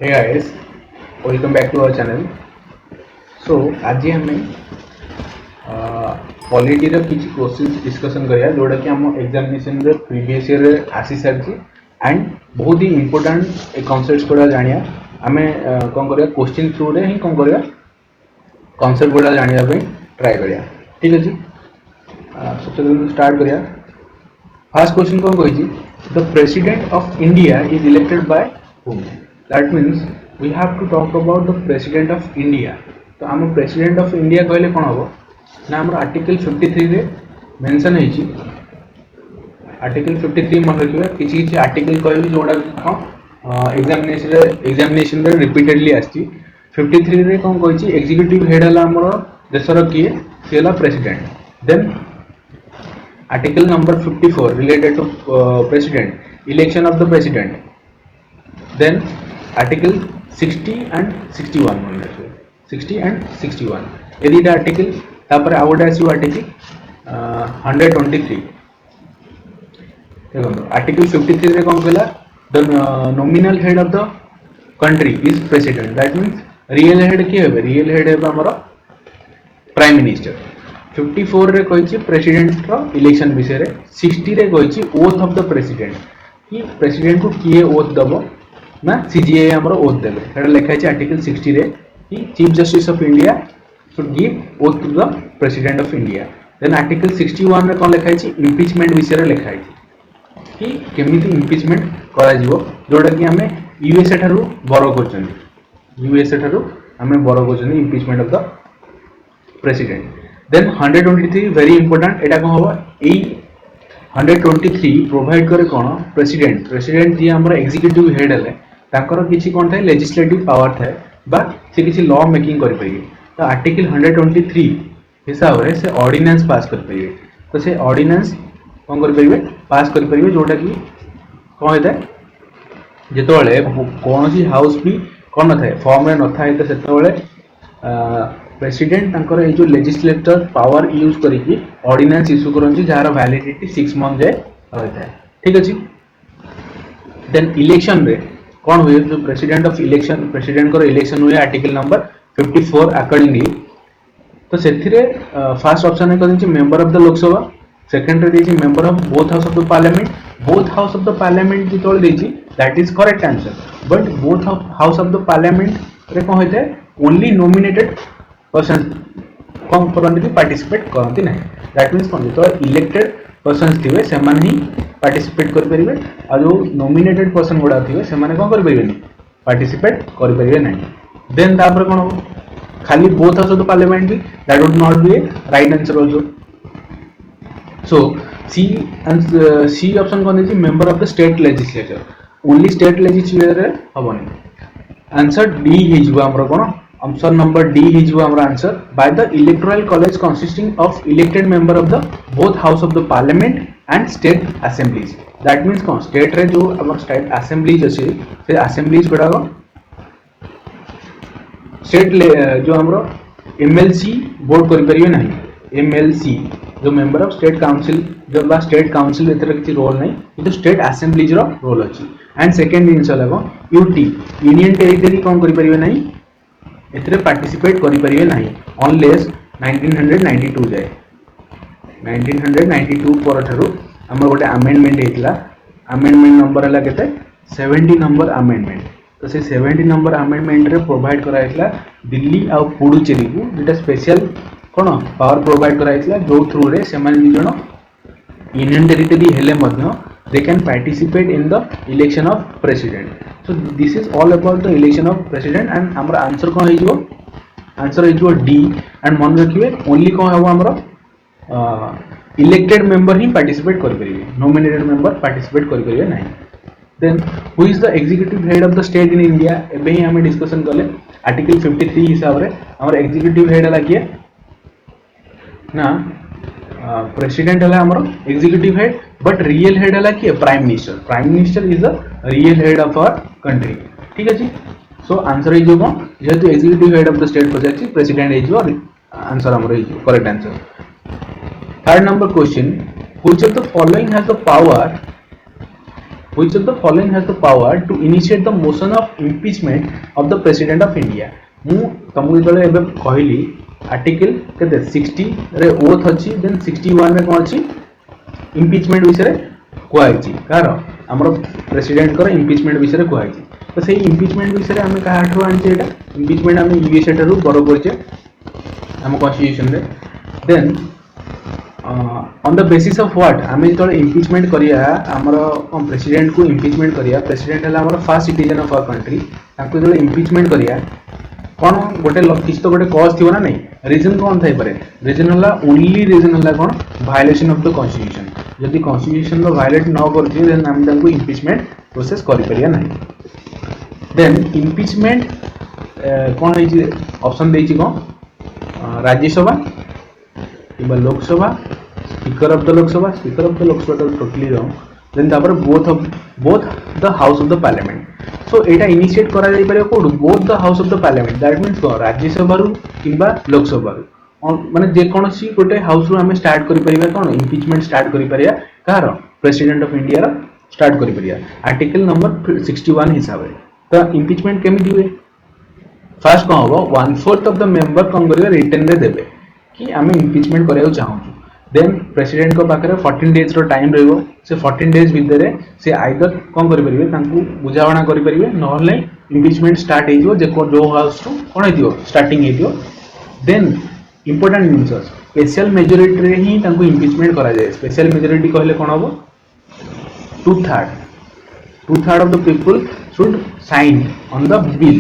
Hey guys, welcome back to our channel. So आज हमें polity रो किछि क्वेश्चंस डिस्कशन करिया जोडा कि हम एग्जामिनेशन रे प्रीवियस ईयर रे आसी सारछि एंड बहुत ही इंपोर्टेंट कांसेप्ट्स कोडा जानिया हमें कोन करिया क्वेश्चन थ्रू रे ही कोन करिया कांसेप्ट कोडा जानिया पे ट्राई करिया ठीक अछि सबसे पहले स्टार्ट करिया फर्स्ट क्वेश्चन कोन कहि छी the president of India is elected by whom that means we have to talk about the president of India तो हम प्रेसिडेंट ऑफ इंडिया कहले कोन हो ना हमर आर्टिकल 53 रे मेंशन है छी आर्टिकल 53 मन रखिबा किछि किछि आर्टिकल कहबी जोडा एग्जामिनेशन रे रिपीटेडली आछि 53 रे कोन कहै छी एग्जीक्यूटिव हेड हला हमर देशर किए सेला president then article number 54 related to president election of the president then article 60 and 61 मन रखिए 60 and 61 यदि दा आर्टिकल तापर आउट आसी आर्टिकल 123 देखो आर्टिकल 53 रे कोन कहला the nominal head of the country is president that means real head के हेबे रियल हेड हेबे हमर प्राइम मिनिस्टर 54 रे कहि प्रेसिडेंट रो इलेक्शन विषय रे 60 रे कहि ओथ ऑफ द प्रेसिडेंट कि प्रेसिडेंट को किए ओथ दबो ना सीजीए हमरो ओथ देबे एटा लिखा है आर्टिकल 60 रे कि chief justice of India should give oath to the president of India then article 61 रे कोन लिखा है इंपीचमेंट विषय रे लिखा है कि केमिति इंपीचमेंट करा जीवो जोडा कि हमें यूएसए थारु बरो करछन यूएसए थारु हमें बरो करछन impeachment of the president then 123 very important एटा कोन होबा ए 123 प्रोवाइड करे कोन प्रेसिडेंट जे हमर एग्जीक्यूटिव हेड हले ताकर किछि कोन थाए लेजिस्लेटिव पावर थाए बा से किछि लॉ मेकिंग करि परिबे तो आर्टिकल 123 हिसाब रे से ऑर्डिनेंस पास कर परिबे तो से ऑर्डिनेंस कोन कर परिबे पास कर परिबे जोटा कि कोन हेता जेतोले कोनसी हाउस भी कोन न थाए फॉर्म रे न थाए तो सेतोले प्रेसिडेंट तांकर ए जो लेजिस्लेटर पावर यूज करिकि ऑर्डिनेंस इशू करंजी जार वैलिडिटी 6 मंथ जाय रहता है ठीक अछि देन इलेक्शन रे कोन हुए जो प्रेसिडेंट ऑफ इलेक्शन प्रेसिडेंट को इलेक्शन हुए आर्टिकल नंबर 54 अकॉर्डिंगली तो सेथिरे फर्स्ट ऑप्शन है कहिछि member of the Lok Sabha second रे देछि member of both house of the parliament जी तोल देछि that is correct answer but both house of the parliament रे कोन होइते ओनली नॉमिनेटेड पर्सन कौन करते पार्टिसिपेट करते ना दैट मीन्स कौन जो इलेक्टेड पर्सन थे से पार्टिसिपेट करेंगे और जो नॉमिनेटेड पर्सन गुड़ा थे से कौन करेंगे पार्टिसिपेट करेंगे ना देन तापर कौन हो खाली both house of the parliament भी that would not be a right answer also so C option कौन है member of the state legislature only state legislature हेबनी आंसर डी हिजबो हमरो कोन ऑप्शन नंबर डी हिजबो हमरो answer by the electoral college consisting of elected member of the both house of the parliament and state assemblies that means कोन state रे जो हमर स्टेट असेंबलीज अछि से असेंबलीज गुडा को स्टेट जो हमरो एमएलसी वोट करि परियो नहीं एमएलसी जो मेंबर ऑफ स्टेट काउंसिल जो बा स्टेट काउंसिल एतर किछि रोल नहीं ये स्टेट असेंबलीज रो रोल अछि एंड सेकंड जिंस लगो यूटी यूनियन टेरिटरी कोन करि परियो नहीं एतरे पार्टिसिपेट करि परियो नहीं अनलेस 1992 जाय 1992 पर थारु हमर गोटे अमेंडमेंट हेतला अमेंडमेंट नंबर हला केते 70 नंबर अमेंडमेंट तो से 70 नंबर अमेंडमेंट रे प्रोवाइड करा हेतला दिल्ली आ पुडुचेरी को जेटा स्पेशल कोन पावर प्रोवाइड करा हेतला जो थ्रू रे से माने जण यूनियन टेरिटरी हेले मध्य they can participate in the election of president so this is all about the election of president and हमरा आंसर कोन हेजो आंसर हेजो डी एंड मन रखिबे ओनली कोन हेबो हमरा इलेक्टेड मेंबर ही पार्टिसिपेट कर परिबे नॉमिनेटेड मेंबर पार्टिसिपेट कर परिबे नहीं then who is the executive head of the state in India एबे ही हमें डिस्कशन करले आर्टिकल 53 हिसाब रे हमरा एग्जीक्यूटिव हेड लागिए ना प्रेसिडेंट हला हमरो executive head but real head हला कि prime minister is the real head of our country ठीक अछि सो आंसर इज जो जेहेतु executive head of the state पजाछि प्रेसिडेंट इज जो आंसर हमरो is correct answer third number question which of the following has the power which of the following has the power to initiate the motion of impeachment of the president of India? ମୁଁ तुमको जो एबे कहली article केते 60 रे oath अछि then 61 रे कोन अछि इम्पीचमेंट विषय कुआइछि कार हमर प्रेसिडेंट कर इम्पीचमेंट विषय कुआइछि तो सेही इम्पीचमेंट विषय हम काहाठो आनछि एटा इम्पीचमेंट हम यूएसए ठारू बरो करछे हम कॉन्स्टिट्यूशन रे then on the basis of what आमे जो इम्पीचमेंट करिया हमर प्रेसिडेंट को इम्पीचमेंट करिया प्रेसिडेंट हला हमर first citizen of our country ताको जो इम्पीचमेंट करिया कौन गोटे किसी तो गोटे कज थी ना नहीं रिजन कौन थाई पारे रिजन हला ओनली रिजन हला कौन वायलेशन ऑफ द कॉन्स्टिट्यूशन यदि कॉन्स्टिट्यूशन रो वायलेट न करथि देन हम ताको इम्पीचमेंट प्रोसेस करि परिया नहीं देन इम्पीचमेंट कौन है जी ऑप्शन देछि कौन राज्यसभा किबा Lok Sabha speaker of the Lok Sabha तो टोटली रॉन्ग देन तापर both the house of the parliament so एटा इनिशिएट करा जाई पारे कोड both the house of the parliament that means को राज्यसभा रु किबा लोकसभा रु माने जे कोनोसी गोटे हाउस रु हमें स्टार्ट करि परिबा कोन इम्पीचमेंट स्टार्ट करि परिया कार प्रेसिडेंट ऑफ इंडिया रा स्टार्ट करि परिया आर्टिकल नंबर 61 हिसाब रे तो इम्पीचमेंट केमिति हुए फर्स्ट कोन हो 1/4 ऑफ द मेंबर कोन करिवे रिटन रे देबे कि हमें इम्पीचमेंट करियो चाहू देन प्रेसिडेंट को पाखरे 14 डेज रो टाइम रहइबो से 14 डेज भितरे से आइदर कोन करि परिबे तांकू बुझावणा करि परिबे नहले इम्पीचमेंट स्टार्ट हेजिवो जे को जो हाउस टू कोन हेजिवो स्टार्टिंग हेजिवो then important means special majority रे ही तांकू इम्पीचमेंट करा जाय स्पेशल मेजॉरिटी कहले कोन हबो 2/3 of the people should sign on the bill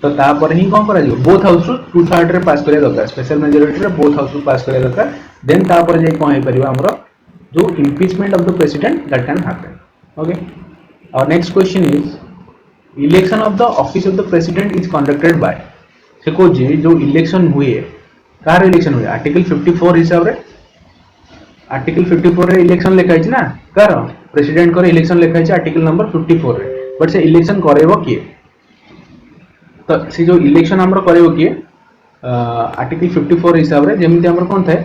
तो तापर ही कोन करा जाय बोथ हाउस टू 2/3 रे पास करिया दरकार स्पेशल मेजॉरिटी रे बोथ हाउस टू पास करिया दरकार देन तापर जे कोन हे परिबा हमरो जो impeachment of the president that can happen okay our next question is election of the office of the president is conducted by से को जे जो इलेक्शन हुए कार इलेक्शन हुए आर्टिकल 54 हिसाब रे आर्टिकल 54 रे इलेक्शन लिखा है ना कार प्रेसिडेंट कर इलेक्शन लिखा है आर्टिकल नंबर 54 रे बट से इलेक्शन करेबो किए तो से जो इलेक्शन हमरो करेबो किए आर्टिकल 54 हिसाब रे जेमिति हमर कोन थाए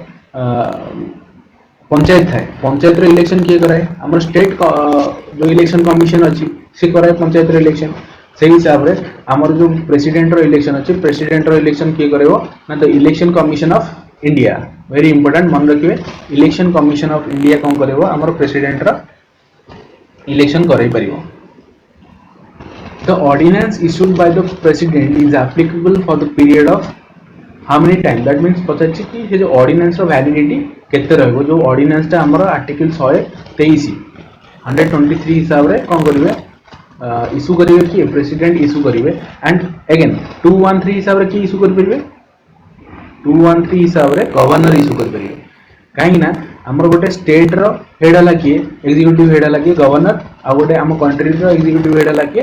पंचायत है पंचायत रे इलेक्शन किए कराए हमर स्टेट जो इलेक्शन कमिशन अछि से कराए पंचायत रे इलेक्शन से हिसाब रे हमर जो प्रेसिडेंट रो इलेक्शन अछि प्रेसिडेंट रो इलेक्शन किए करबो ना तो election commission of India very important मन रखिबे इलेक्शन कमिशन ऑफ इंडिया कोन करबो हमर प्रेसिडेंट रो इलेक्शन कराई परिबो the ordinance issued by the president is applicable for the period of how many time that means पचाछि कि ये जो ऑर्डिनेंस रो वैलिडिटी केते रहबो जो ऑर्डिनेंस ता हमर आर्टिकल 123 123 हिसाब रे कोन करिवे इशू करिवे कि प्रेसिडेंट इशू करिवे एंड अगेन 213 हिसाब रे कि इशू कर परिवे 213 हिसाब रे गवर्नर इशू कर परिवे काहे ना हमर गोटे स्टेट रो हेड हला कि एग्जीक्यूटिव हेड हला कि गवर्नर आ गोटे हम कंट्री रो एग्जीक्यूटिव हेड हला कि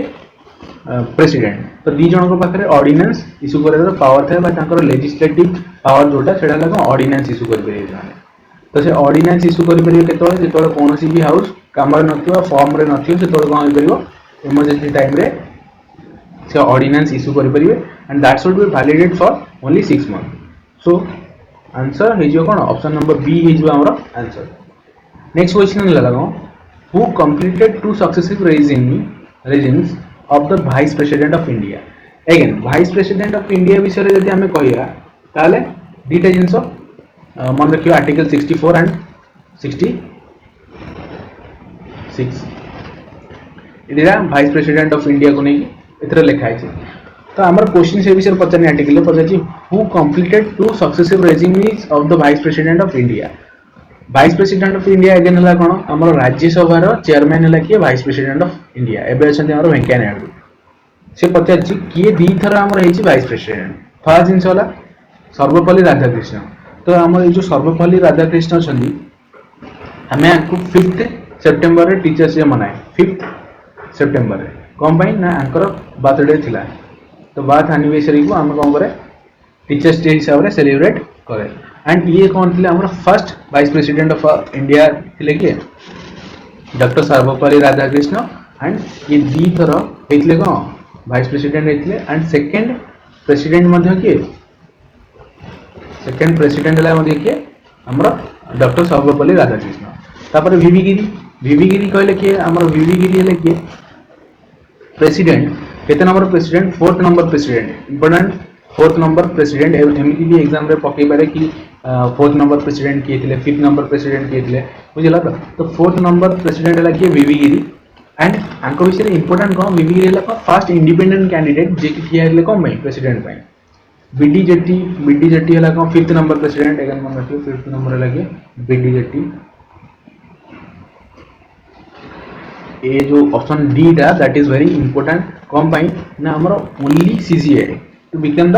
प्रेसिडेंट तो दी जन को पाखरे ऑर्डिनेंस इशू करे पावर थाए बा तांकर लेजिस्लेटिव पावर जोटा सेडा लागो ऑर्डिनेंस इशू कर परिवे तो से ऑर्डिनेंस इशू कर परिवे केतोले जेतोले कोनोसी भी हाउस कामर नथियो फॉर्म रे नथियो से तोले कोन करिवो इमरजेंसी टाइम रे से ऑर्डिनेंस इशू कर परिवे and that should be validated for only 6 month so answer हेजियो कोन ऑप्शन नंबर बी हेजियो हमरो आंसर नेक्स्ट क्वेश्चन लगाओ who completed two successive regimes of the vice president of India again vice president of India विषय रे जदि हमें कहिया ताले दीटा जिंसो मन रखियो आर्टिकल 64 एंड 66 इदिरा वाइस प्रेसिडेंट ऑफ इंडिया को नहीं इतरे लिखा है तो हमर क्वेश्चन से विषय पचने आर्टिकल ले पचाची who completed two successive regimes of the vice president of India vice president of India again हला कोन हमर राज्यसभा रो चेयरमैन हला कि वाइस प्रेसिडेंट ऑफ इंडिया एबे अछन हमर वेंकैया नायडू से पचाची किए दी थरा हमर हेची वाइस प्रेसिडेंट फर्स्ट जिंस हला सर्वपल्ली राधाकृष्ण तो हमर जो सर्वपल्ली राधाकृष्ण छथि हमें आपको 5th सितंबर रे टीचर्स डे मनाए 5th सितंबर रे कोन पई ना अंकर बर्थडे थिला तो बात एनिवर्सरी को हम कोन करे टीचर्स डे हिसाब रे सेलिब्रेट करे एंड ये कौन थे हमारा first vice president of India थे कि डॉक्टर सर्वपल्ली राधाकृष्ण एंड ये दी थर होते कौन वाइस प्रेसिडेंट होते एंड सेकेंड प्रेसिडेंट किए सेकेंड प्रेसिडेंट है किए हमारा डॉक्टर सर्वपल्ली राधाकृष्ण तापर वीवी गिरी कहले कि हमर वीवी गिरी हेले कि प्रेसिडेंट केते number president fourth number president important fourth number president एमती भी एग्जाम रे पकई पारे कि फोर्थ नंबर प्रेसिडेंट किए थे फिफ्थ नंबर प्रेसिडेंट किए थे बुझला तो फोर्थ नंबर प्रेसिडेंट है किए वीवी गिरी एंड आंको विषय इंपोर्टेंट कौन वीवी गिरी है फास्ट इंडिपेंडेंट कैंडिडेट जे कि ठिया हेले कौन प्रेसिडेंट पाई बीडी जेट्टी है कौन फिफ्थ नंबर प्रेसिडेंट एगन मन रखियो फिफ्थ नंबर है बीडी जेट्टी ए जो ऑप्शन डी टा दैट इज वेरी इंपोर्टेंट कौन पाई ना हमरो only CJI to become the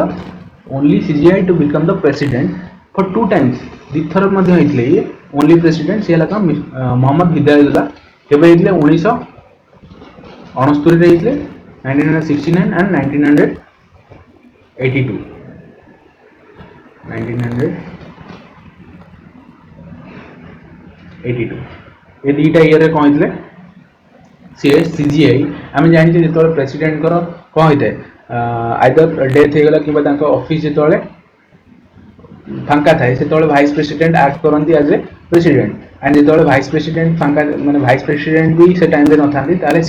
only CJI to become the president for two times दिथर मध्ये होइतले ये ओनली प्रेसिडेंट से लगा मोहम्मद हिदायतुल्लाह केबे होइतले 1969 रे होइतले 1969 एंड 1982 ये दीटा ईयर रे कौन होइतले सीजीआई आम जानी जो प्रेसिडेंट कौन होता है आइदर डेथ हो गला कि ऑफिस जो फांका थाए से भाइस प्रेसिडेंट एक्ट करती एज ए प्रेसिडेंट एंड जो भाइस प्रेसिडेंट फांका माने भाइस प्रेसिडेंट भी से टाइम न था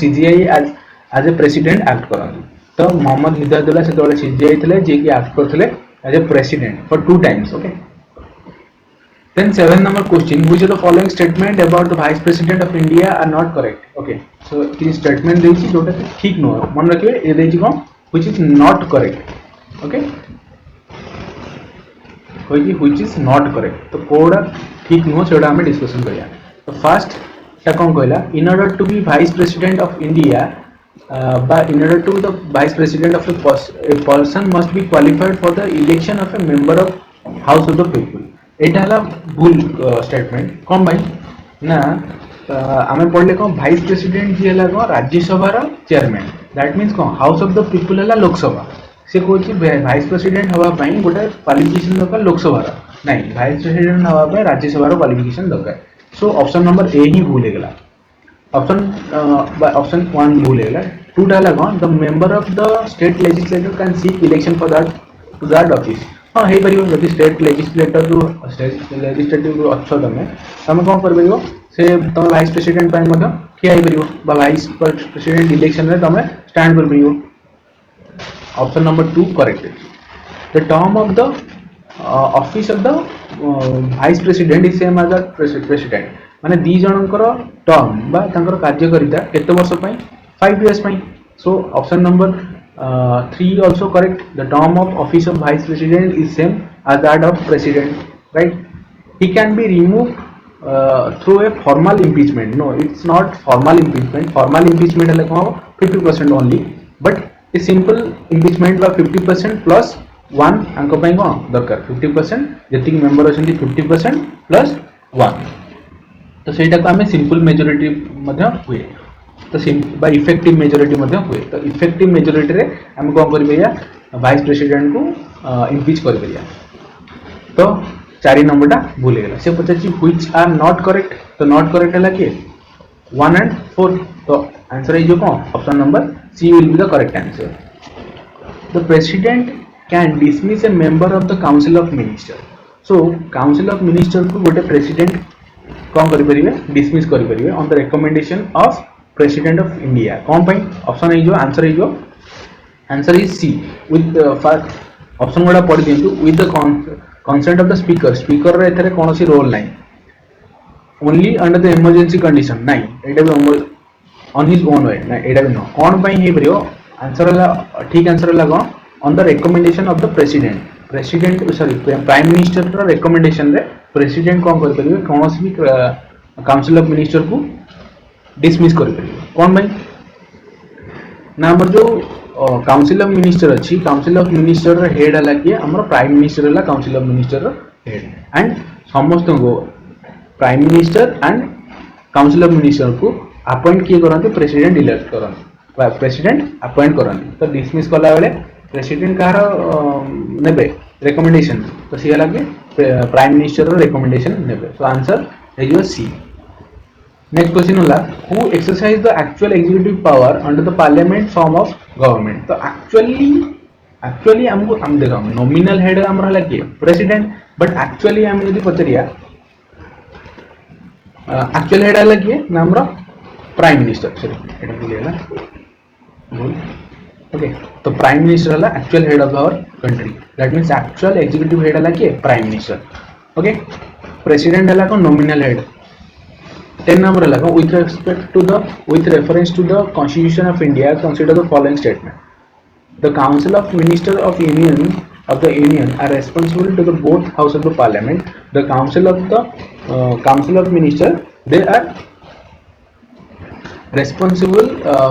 CJI as a president act करती तो मोहम्मद हिदायतुल्लाह से सीजीआई थे जे कि एक्ट करते as a president for two times okay Then 7th number question, which of the following statement about the Vice President of India are not correct? Okay, so this statement देइछि जोटा ठीक न हो मन रखिए ये देइछि कोन which is not correct. Okay, कोई which is not correct तो कोडा ठीक न हो सेडा हमें डिस्कशन करिया तो फर्स्ट ता कोन कहला in order to be Vice President of India but in order to the Vice President of a person must be qualified for the election of a member of House of the People. एटा हला भूल statement कौन भाई ना आमे पढ़ले कौन vice president जी हला कौन राज्यसभा रो चेयरमैन दैट मींस कौन हाउस ऑफ द पीपल हला लोकसभा से कोची भाइस प्रेसिडेंट हवा पई गोटे क्वालिफिकेशन दरकार लोकसभा रो नहीं भाइस प्रेसिडेंट हवा पई राज्यसभा रो क्वालिफिकेशन दरकार सो ऑप्शन नंबर ए ही भूल हेगला ऑप्शन 1 भूल हेगला 2 डाला कौन the member of the state legislature can seek election for that office हाँ हे परियो जदि स्टेट लेजिस्लेटर जो स्टेट लेजिस्लेटिव जो अच्छा तमे कौन कर परियो से तमे वाइस प्रेसिडेंट पाई मत किया हे परियो बा वाइस प्रेसिडेंट इलेक्शन रे तमे स्टैंड कर परियो option number 2 correct the term of the office of the vice president is same as the president माने दी जनकर टर्म बा तांकर कार्यकारिता केते वर्ष पई 5 इयर्स पई so option number 3 also correct. The term of office of vice president is same as that of president, right? He can be removed through a formal impeachment. No, it's not formal impeachment. Formal impeachment है लगा 50% only, but a simple impeachment बा 50% plus 1 अंक पाई कौन दरकार 50% जतिक member अछंती 50% plus 1 तो सेटा को हमें सिंपल मेजॉरिटी मध्य हुए तो बा इफेक्टिव मेजॉरिटी मध्य हुए तो इफेक्टिव मेजॉरिटी रे हम कोन करबैया वाइस प्रेसिडेंट को इम्पीच करबैया तो 4 नंबर टा भूल गेला से पचाची व्हिच आर नॉट करेक्ट तो नॉट करेक्ट हला के 1 and 4 तो आंसर इज जो कोन option number C will be the correct answer the president can dismiss a member of the council of minister so council of minister को गोटे president कोन करि परिबे डिसमिस करि परिबे on the recommendation of president of India कौन पाई option है जो answer is C with option गुड़ा पढ़ दिंतु with the consent of the speaker रे एथरे कोनोसी रोल नाही only under the emergency condition नाही एटा भी ऑन हिज ओन वे ना एटा भी नो कौन पाई हे परियो आंसर हला ठीक आंसर हला कोन on the recommendation of the president sorry prime minister रो रिकमेंडेशन रे प्रेसिडेंट कोन कर परियो कोनोसी भी काउंसिल ऑफ मिनिस्टर को डिसमिस कर कौन भाई ना हमर जो काउंसिल ऑफ मिनिस्टर अच्छी काउंसिल ऑफ मिनिस्टर हेड हला कि हमर प्राइम मिनिस्टर हला council of minister head and समस्त को prime minister and council of minister को अपॉइंट किए करते प्रेसिडेंट इलेक्ट करते प्रेसिडेंट अपॉइंट करते तो डिसमिस कला बेले प्रेसिडेंट कार नेबे रिकमेंडेशन तो सी हला कि प्राइम मिनिस्टर रिकमेंडेशन नेबे so answer is C next question होला who exercise the actual executive power under the parliament form of government तो एक्चुअली हमको हम देखा नॉमिनल हेड हमरा हला के प्रेसिडेंट बट एक्चुअली हम यदि पचरिया एक्चुअल हेड है किए ना हमरो प्राइम मिनिस्टर सॉरी एटा भूल गेला भूल ओके तो प्राइम मिनिस्टर है actual head of our country that means actual executive head है किए प्राइम मिनिस्टर ओके प्रेसिडेंट है को नॉमिनल हेड 10 number लगा with reference to the Constitution of India consider the following statement the Council of Ministers of the Union are responsible to the both house of the Parliament the Council of Ministers they are responsible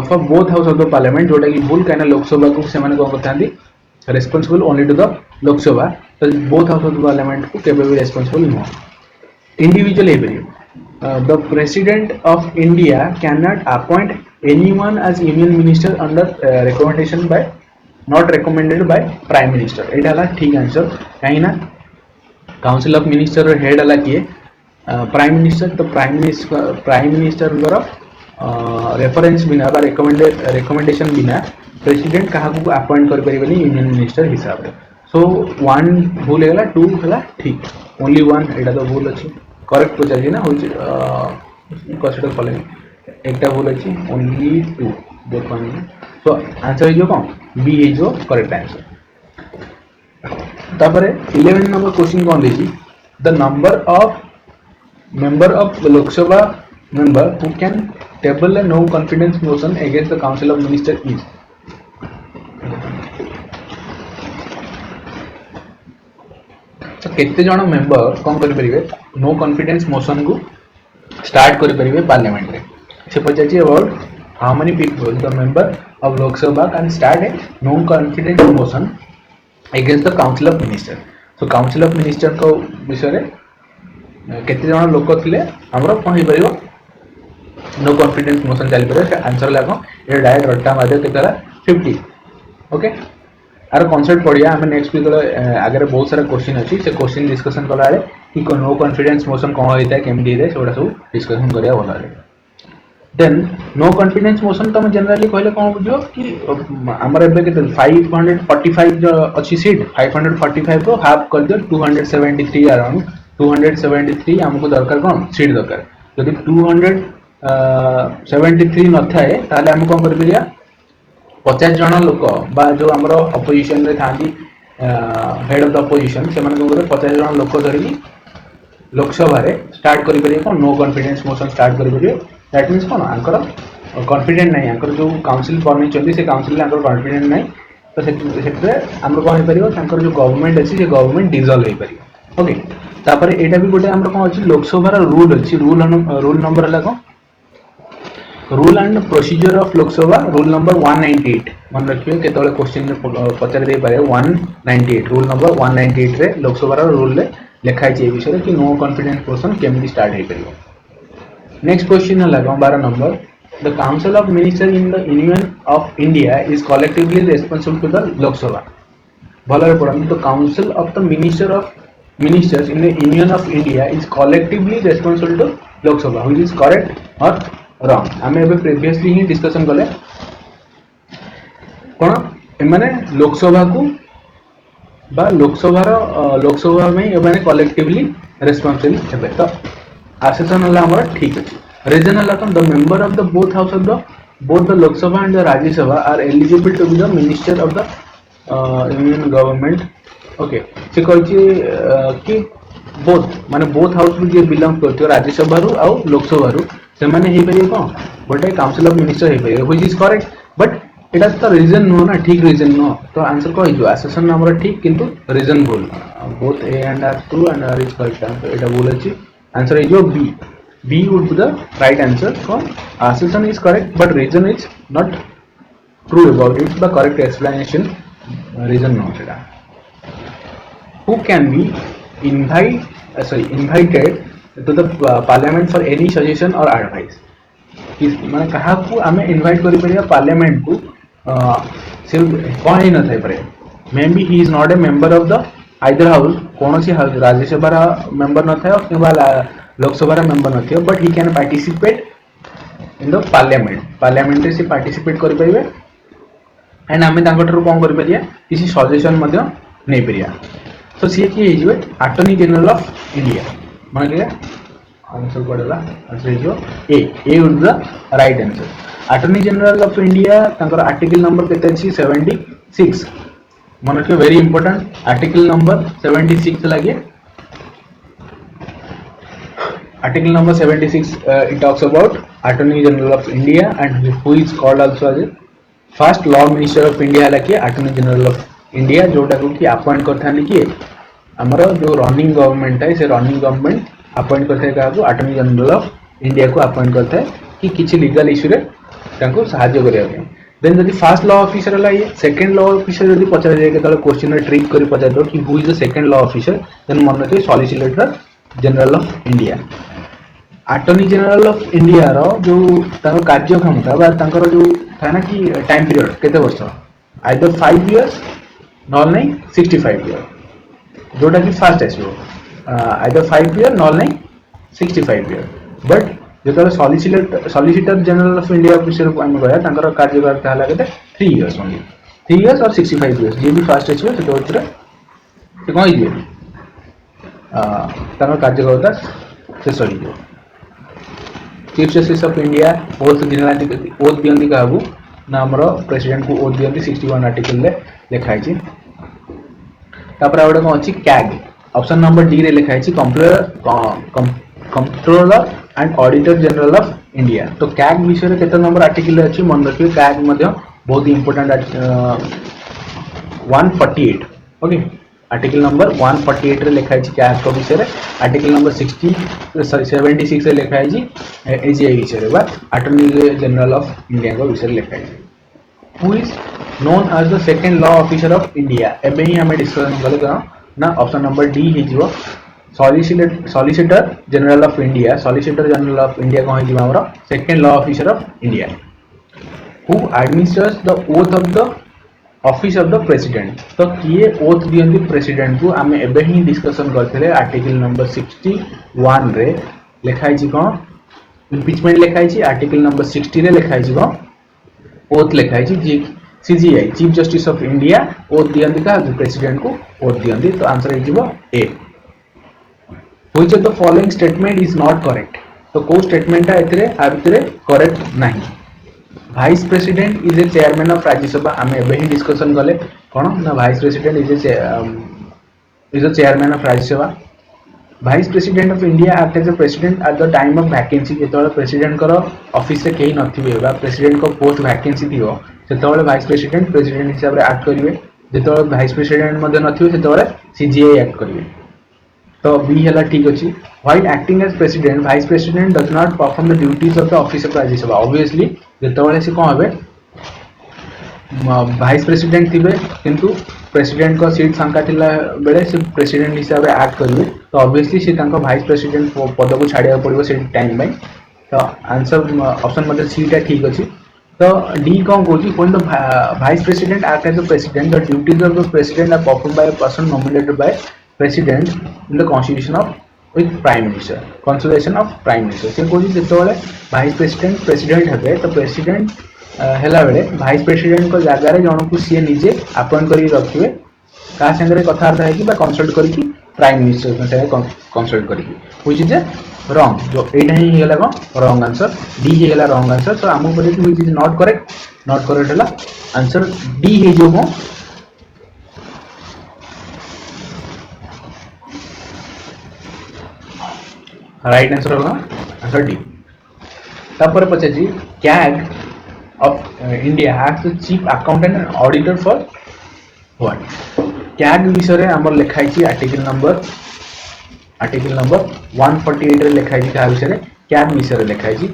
for both house of the Parliament जोटा कि भूल कहना लोकसभा को से माने कौन करते हैं responsible only to the Lok Sabha तो both house of the Parliament को केबे भी responsible नहीं individual है बरी the President of India cannot appoint anyone as Union Minister under recommendation by not recommended by Prime Minister. एटा ला ठीक आंसर कहीं ना Council of Minister हेड अला किए Prime Minister तो Prime Minister द्वारा रेफरेंस बिना बा recommendation बिना President कहा को अपॉइंट कर परिबनी Union Minister हिसाब रे so 1 भूल गेला 2 हला ठीक only 1 एटा तो भूल अछि करेक्ट पचार ना होची कंसीडर फॉलोइंग एकटा भूल अछि only 2 both one so answer is जो कौन बी इज जो करेक्ट आंसर तापरे 11 नंबर क्वेश्चन कौन देछि the number of member of Lok Sabha member who can table a no confidence motion against the council of minister is केते जण member कौन कर परिबे नो कॉन्फिडेंस मोशन को स्टार्ट कर परिबे पार्लियामेंट रे से पचाची about how many people the member of Lok सभा can start a no confidence motion against the council of minister so council of minister को विषय रे केते जण लोक थिले हमरो कोन हे परिबो नो कॉन्फिडेंस मोशन चली परिबे आंसर लागो ए डायरेक्ट रट्टा मादे केतरा 50 ओके आर कॉन्सेप्ट पढ़िया हमें नेक्स्ट वीक आगे बहुत सारा क्वेश्चन अच्छी से क्वेश्चन डिस्कशन कला बेले कि नो कॉन्फिडेंस मोशन कौन होता है केमती होता है सेगुड़ा सब डिस्कशन करिया भल देन नो कॉन्फिडेंस मोशन तुम जनरली कहले कौन बुझो कि हमर एबे के 545 जो अच्छी सीट 545 को हाफ कर दियो 273 अराउंड 273 हमको दरकार कौन सीट दरकार यदि 273 न थाए ताले हम कौन कर बिया 50 जन लोक बा जो आमर अपोजिशन रे थांती हेड ऑफ द अपोजिशन से माने को 50 जन लोक धरिकी लोकसभा रे स्टार्ट करि परिए कोन नो कॉन्फिडेंस मोशन स्टार्ट करि परिए दैट मींस कोन आंकर कॉन्फिडेंट नहीं आंकर जो काउंसिल बनै चली से काउंसिल आंकर कॉन्फिडेंट नहीं तो सेट्रे हमर कोन हे परियो आंकर जो गवर्नमेंट अछि जे गवर्नमेंट डिसॉल्व हे परियो ओके तापर एटा भी गोटे हमर कोन अछि लोकसभा रो रूल अछि रूल नंबर हला को rule and procedure of Lok Sabha rule number 198 मन रखियो केतले क्वेश्चन पचार दे पारे 198 रूल नंबर 198 रे लोकसभा रो रूल ले लिखा है विषय कि नो कॉन्फिडेंस मोशन केमती स्टार्ट हे करियो नेक्स्ट क्वेश्चन हला 12 number the council of minister in the union of India is collectively responsible to the Lok Sabha भलरे पढन the council of the ministers in the union of india is collectively responsible to lok sabha which is correct or wrong हमें अबे previously ही discussion कले कोन माने लोकसभा को बा लोकसभा में एमाने कलेक्टिवली रिस्पांसिबल हेबे तो आसेसन हला हमर ठीक अछि रीजन हला कोन the member of the both house of the both the Lok Sabha and the Rajya Sabha are eligible to be the minister of the union government okay से कहछि कि बोथ माने बोथ हाउस जे belong करथियो राज्य सभा रु आ लोक सभा रु से माने हे परियो कोन गोटे काउंसिल ऑफ मिनिस्टर हे परियो व्हिच इज करेक्ट बट एटा तो रीजन नो ना ठीक रीजन नो तो आंसर को हिजो एसेसन हमर ठीक किंतु रीजन भूल both A and R true and R is correct answer एटा भूल अछि answer is B would be the right answer so assertion is correct but reason is not true about it the correct explanation reason no seda who can be invited to the parliament for any suggestion or advice किस माने कहा को हमें invite करि परिया parliament को सिर्फ कोन ही न थाई परे may be he is not a member of the either house कोनोसी राज्यसभा रा मेंबर न थाय किबा लोकसभा रा मेंबर न थाय but he can participate in the parliament से पार्टिसिपेट करि परिबे एंड हमें तांकटर कोन करि परिया किसी सजेशन मध्य नै परिया तो सी की हिजबे अटॉर्नी जनरल ऑफ इंडिया माने आंसर पड़ेगा answer is a is the right answer attorney general of India तांकर आर्टिकल नंबर केते अछि 76 मन रखियो वेरी इंपोर्टेंट आर्टिकल नंबर 76 लगे article number 76 it talks about attorney general of India and who is called also as first law minister of India है कि attorney general of India जोटा को कि अपॉइंट करता है कि हमारा जो रनिंग गवर्नमेंट है से रनिंग गवर्नमेंट अपॉइंट करता है काको अटॉर्नी जनरल ऑफ इंडिया को अपॉइंट करता है कि किसी लीगल इश्यू रे ताको सहायता करिया पे देन जदी फर्स्ट लॉ ऑफिसर है ये सेकंड लॉ ऑफिसर जदी पचार जाए के क्वेश्चन रे ट्रिक करी पचार दो कि who is the second law officer then मन रखिए solicitor general of India attorney general of India रो जो ताको कार्यक्षमता बा तांकर जो था ना कि टाइम पीरियड केते वर्ष आइदर 5 इयर्स नॉल नहीं 65 इयर जोटा कि फास्ट आसो आइदर 5 इयर नॉल नहीं 65 इयर बट जो solicitor general of India officer को हम गया तांकर कार्यकाल ताला केते 3 इयर्स ओनली 3 इयर्स और 65 इयर्स जे भी फास्ट आसो से दोतरे से कोई जे तांकर कार्यकाल शेष हो जो chief justice of India oath दियंती काहू ना हमर प्रेसिडेंट को ओथ दियंती 61 आर्टिकल ले लिखाई छी तापर आउडे कोन अछि कैग ऑप्शन नंबर डी रे लिखाई छी controller and auditor general of India तो कैग विषय रे केते नंबर आर्टिकल अछि मन रखियो कैग मध्ये बहुत इंपोर्टेंट 148 ओके आर्टिकल नंबर 148 रे लिखाई छी कैग को विषय रे आर्टिकल नंबर 76 रे लिखाई छी एजीआई विषय रे बा अटॉर्नी जनरल ऑफ इंडिया को विषय लिखाई छी who is known as the second law officer of India एबे ही हमें डिस्कशन गले करा ना ऑप्शन नंबर डी ही जीवो solicitor general of India solicitor general of India को ही जीवो हमरो second law officer of India who administrates the oath of the office of the president तो किए ओथ दियंती प्रेसिडेंट को आमे एबे ही डिस्कशन करथिले आर्टिकल नंबर 61 रे लिखाई छी कोन इम्पीचमेंट लिखाई छी आर्टिकल नंबर 60 रे लिखाई छी कोन ओथ लिखाई छी जी CJI chief justice of India oath दियंती का प्रेसिडेंट को ओथ दियंती तो आंसर इजिबो A which of the following statement is not correct तो को स्टेटमेंट है एतरे आ भितरे करेक्ट नहीं vice president is a chairman of Rajya Sabha आमे एबे ही डिस्कशन गले कोन ना vice president is a chairman of Rajya Sabha vice president of India act as a president at the time of vacancy जेतोले president करो ऑफिस रे केही नथिबे बा प्रेसिडेंट को पोस्ट वैकेंसी दियो सेतोले वाइस प्रेसिडेंट प्रेसिडेंट हिसाब रे एक्ट करिवे जेतोले वाइस प्रेसिडेंट मध्ये नथिबे सेतोले सीजीआई एक्ट करिवे तो बी हला ठीक अछि while acting as president vice president does not perform the duties of the office of Rajya Sabha obviously जेतोले से कोन हबे वाइस प्रेसिडेंट थिबे किंतु प्रेसिडेंट को सीट फांका थिला बेले से प्रेसिडेंट हिसाब रे एक्ट करिवे तो ऑब्वियसली से तांको वाइस प्रेसिडेंट पद को छाडिया पड़िबो से टाइम बाय तो आंसर ऑप्शन मध्ये सी टा ठीक अछि तो डी कोन कोची when the vice president act as the president the duties of the president are performed by a person nominated by president in the constitution of with prime minister consultation of prime minister से कोची जेतोले vice president president हेबे तो president हेला बेले vice president को जगह रे जण को सी निजे अपॉइंट करी रखिबे का संगे कथार्थ है कि बा कंसल्ट करी कि प्राइम मिनिस्टर के संगे कंसल्ट करी व्हिच इज रॉन्ग जो एटा ही हेला को रॉन्ग आंसर डी ही हेला रॉन्ग आंसर सो हमु बोले कि व्हिच इज नॉट करेक्ट हेला आंसर डी हे जो हो राइट आंसर होगा आंसर डी तापर पछे जी CAG of India act the chief accountant and auditor for what CAG विषय रे हमर लिखाई छी आर्टिकल नंबर 148 रे लिखाई छी का विषय रे कैग विषय रे लिखाई छी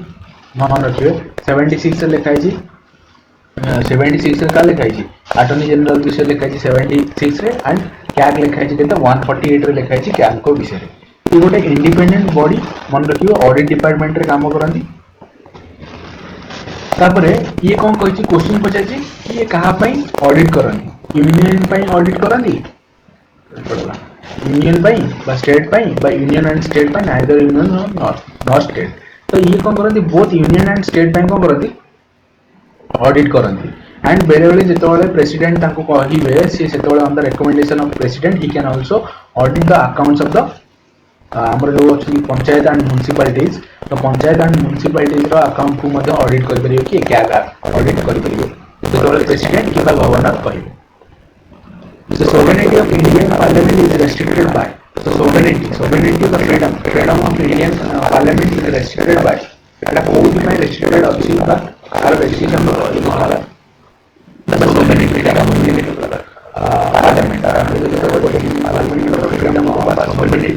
मन रखियो 76 रे लिखाई छी 76 रे का लिखाई छी अटॉर्नी जनरल विषय लिखाई छी 76 रे एंड कैग लिखाई छी केते 148 रे लिखाई छी कैग को विषय रे ये गोटे इंडिपेंडेंट बॉडी मन रखियो ऑडिट डिपार्टमेंट रे काम करंती तापरे ये कोन कहै छी क्वेश्चन पछा छी कि ये कहा पई ऑडिट करंती यूनियन पई ऑडिट करंती यूनियन पई बा स्टेट पई बा यूनियन एंड स्टेट पई नाइदर यूनियन नॉट स्टेट तो ये कोन करंती बोथ यूनियन एंड स्टेट पई कोन करंती ऑडिट करंती एंड बेले बेले जेतोले प्रेसिडेंट ताको कहिबे से सेतोले on the recommendation of president he can also audit the accounts of the आमर जो अच्छी पंचायत एंड म्युनिसिपालिटीज तो पंचायत एंड म्युनिसिपालिटीज अकाउंट को ऑडिट कर किए क्या ऑडिट कर प्रेसिडेंट कि गवर्नर कहे The sovereignty of Indian Parliament is restricted by sovereignty of the freedom of Indian Parliament is restricted by এটা কোন by restricted অবশ্যই বা আর বেশি আমরা বলা the sovereignty টা আমাদের Parliament Parliament freedom of sovereignty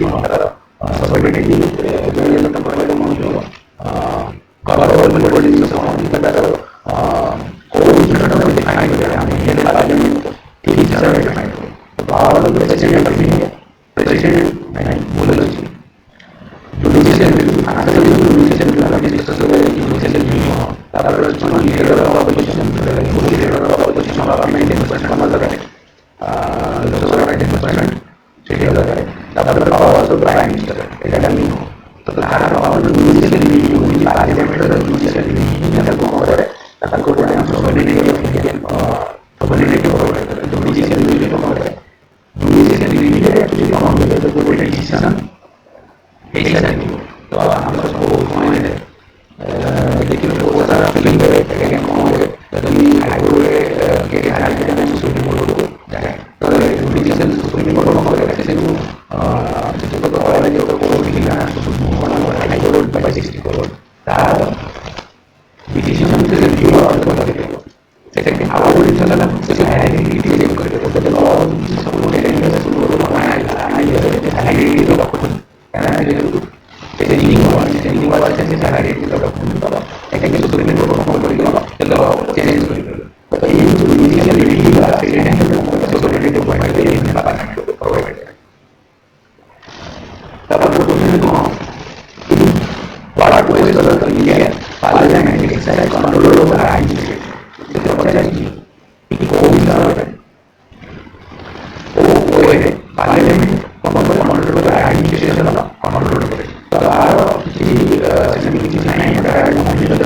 sovereignty cover all bodies of the Parliament president of India, president monarchy, judicial review, after the judicial review, discuss the judicial review, after leader of opposition, leader of opposition, government 10% Lok Sabha 10%, state level, after the powers of prime minister, it mean तो तारा power judicial review, parliament judicial review, ये तो होता है, तब को बोलते हैं sovereignty of Indian, sovereignty of judicial review को होता है judicial review actually कौन होता है तो कोई decision ऐसा नहीं तो हम सबको कौन है लेकिन बहुत सारा फीलिंग है कि कौन है तभी हाईकोर्ट के हाईकोर्ट में सुप्रीम कोर्ट को जाए तो judicial सुप्रीम कोर्ट में होता है जैसे वो जिसको तो और जो कोर्ट लिखा है सुप्रीम कोर्ट में हाईकोर्ट बाय 60 करोड़ डिसीजन से रिव्यू और बता देते हैं सेकंड हाउ इट चला से हाईलाइट चेक करके तो लॉ सपोर्ट है सपोर्ट हाईलाइट तो चेंजिंग वाला से हाईलाइट तो सेकंड सुप्रीम कोर्ट को बोल दिया तो चेंज कर दो तो ये जो इनिशियल रिव्यू वाला है तो सोसाइटी को पॉइंट दे देने वाला है तो प्रोवाइड है तब तो वाला कोई जरूरत नहीं है पार्लियामेंट के साथ कंट्रोल होगा आएंगे तो पता नहीं कि कौन सा है वो है पार्लियामेंट कंट्रोल होगा आएंगे से चला कंट्रोल होगा तो किसी चीज नहीं है तो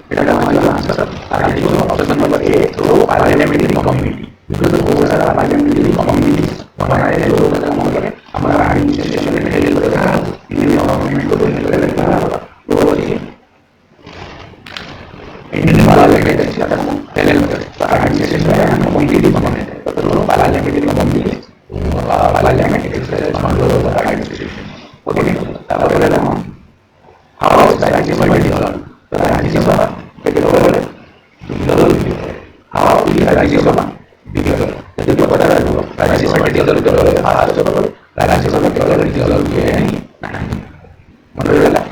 बेटा हमारा आंसर आगे ऑप्शन नंबर 1 तो पार्लियामेंट्री कम्युनिटी बिकॉज़ वो सारा पार्लियामेंट्री कम्युनिटी बनाए हैं लोग का मतलब हमारा एडमिनिस्ट्रेशन में हेल्प कर रहा है इंडियन गवर्नमेंट को हेल्प कर रहा है वो है इंडियन पार्लियामेंट का हेल्प कर रहा है एडमिनिस्ट्रेशन में कम्युनिटी बनाने तो पार्लियामेंट्री कम्युनिटी पार्लियामेंट के कंट्रोल होगा एडमिनिस्ट्रेशन ओके तब पहले हम how Rajya Sabha division Rajya Sabha division how Rajya Sabha division तो पता है राज्यसभा डिवीजन राज्यसभा डिवीजन के नहीं मतलब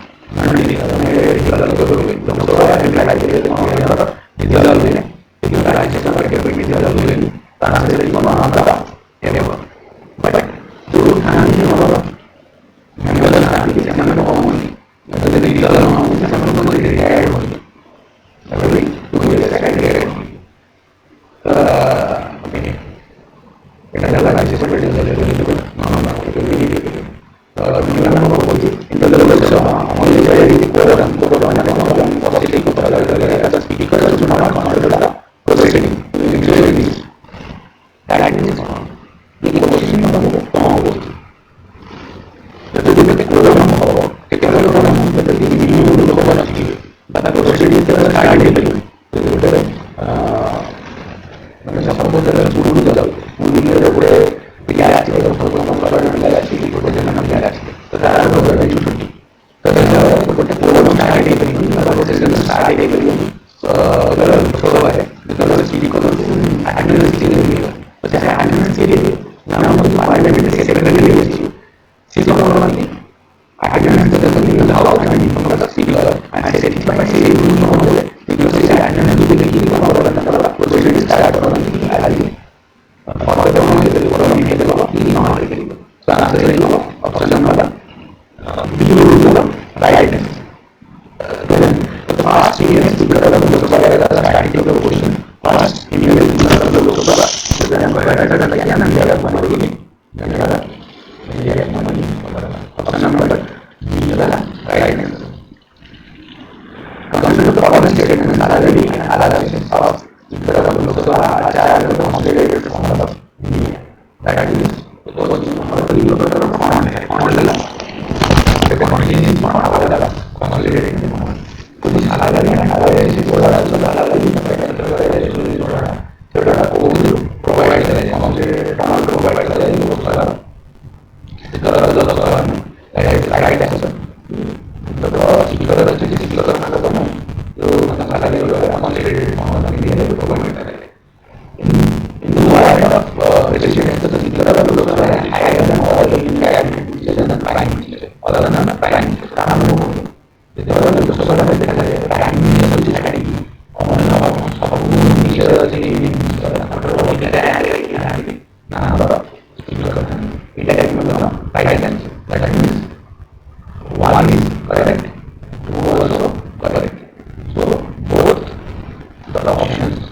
provide करें हमसे टमाटर provide करें वो सारा राइट आंसर तो सिक्योर अच्छे से सिक्योर करना तो नहीं जो मसाला नहीं होगा हमसे इंडिया में प्रोवाइड करें in the line of president the secure लोग हैं higher than all the cabinet than the prime minister other than the prime minister काम लोग itu तो सोचा है देखा जाए prime minister जो है और सब minister जी मतलब kita ada nah apa secure kita ada मतलब right answer that means one is correct, two also correct. So both the options